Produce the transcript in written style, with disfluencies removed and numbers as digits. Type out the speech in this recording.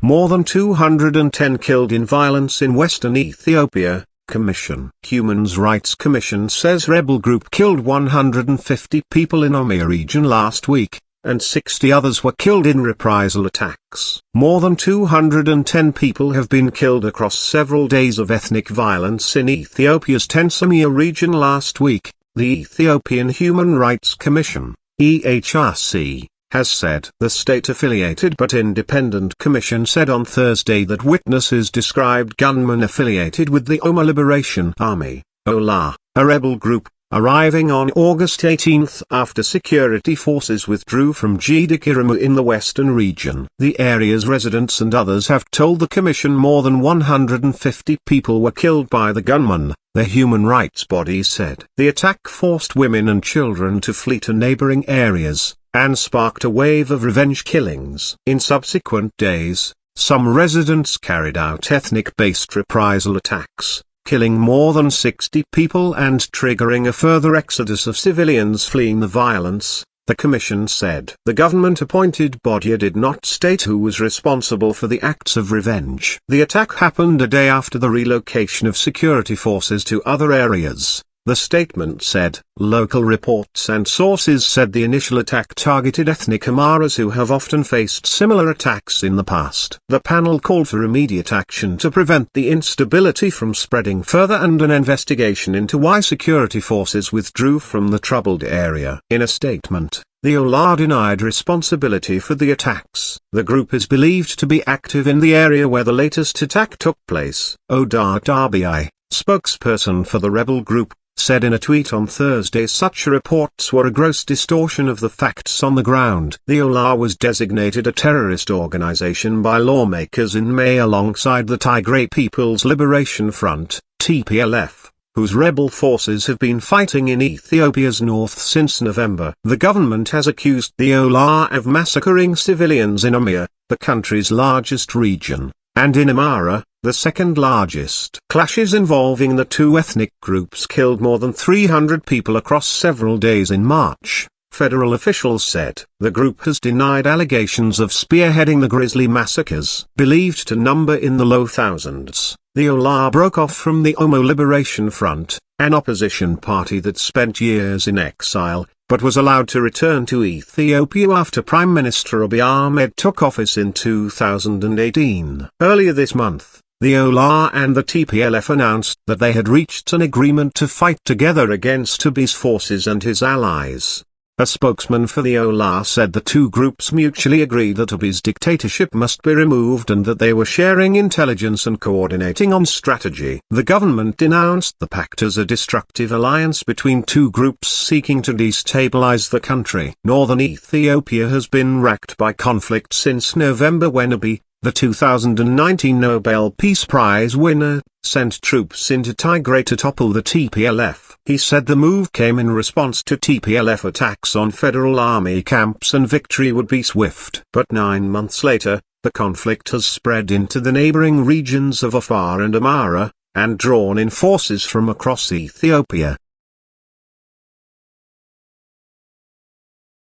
More than 210 killed in violence in western Ethiopia, Commission. Human Rights Commission says rebel group killed 150 people in Oromia region last week, and 60 others were killed in reprisal attacks. More than 210 people have been killed across several days of ethnic violence in Ethiopia's Oromia region last week, the Ethiopian Human Rights Commission, EHRC, has said. The state-affiliated but independent commission said on Thursday that witnesses described gunmen affiliated with the Oromo Liberation Army, OLA, a rebel group, arriving on August 18 after security forces withdrew from Oromo in the western region. The area's residents and others have told the commission more than 150 people were killed by the gunmen, the human rights body said. The attack forced women and children to flee to neighboring areas, and sparked a wave of revenge killings. In subsequent days, some residents carried out ethnic-based reprisal attacks, killing more than 60 people and triggering a further exodus of civilians fleeing the violence, the commission said. The government-appointed body did not state who was responsible for the acts of revenge. The attack happened a day after the relocation of security forces to other areas, the statement said. Local reports and sources said the initial attack targeted ethnic Amaras who have often faced similar attacks in the past. The panel called for immediate action to prevent the instability from spreading further and an investigation into why security forces withdrew from the troubled area. In a statement, the OLA denied responsibility for the attacks. The group is believed to be active in the area where the latest attack took place. Oda Darbi, spokesperson for the rebel group, said in a tweet on Thursday such reports were a gross distortion of the facts on the ground. The OLA was designated a terrorist organization by lawmakers in May alongside the Tigray People's Liberation Front, TPLF, whose rebel forces have been fighting in Ethiopia's north since November. The government has accused the OLA of massacring civilians in Oromia, the country's largest region, and in Amhara, the second largest. Clashes involving the two ethnic groups killed more than 300 people across several days in March, federal officials said. The group has denied allegations of spearheading the grisly massacres. Believed to number in the low thousands, the OLA broke off from the Oromo Liberation Front, an opposition party that spent years in exile, but was allowed to return to Ethiopia after Prime Minister Abiy Ahmed took office in 2018. Earlier this month, the OLA and the TPLF announced that they had reached an agreement to fight together against Abiy's forces and his allies. A spokesman for the OLA said the two groups mutually agreed that Abiy's dictatorship must be removed and that they were sharing intelligence and coordinating on strategy. The government denounced the pact as a destructive alliance between two groups seeking to destabilize the country. Northern Ethiopia has been racked by conflict since November when Abiy, the 2019 Nobel Peace Prize winner, sent troops into Tigray to topple the TPLF. He said the move came in response to TPLF attacks on federal army camps and victory would be swift. But 9 months later, the conflict has spread into the neighboring regions of Afar and Amhara, and drawn in forces from across Ethiopia.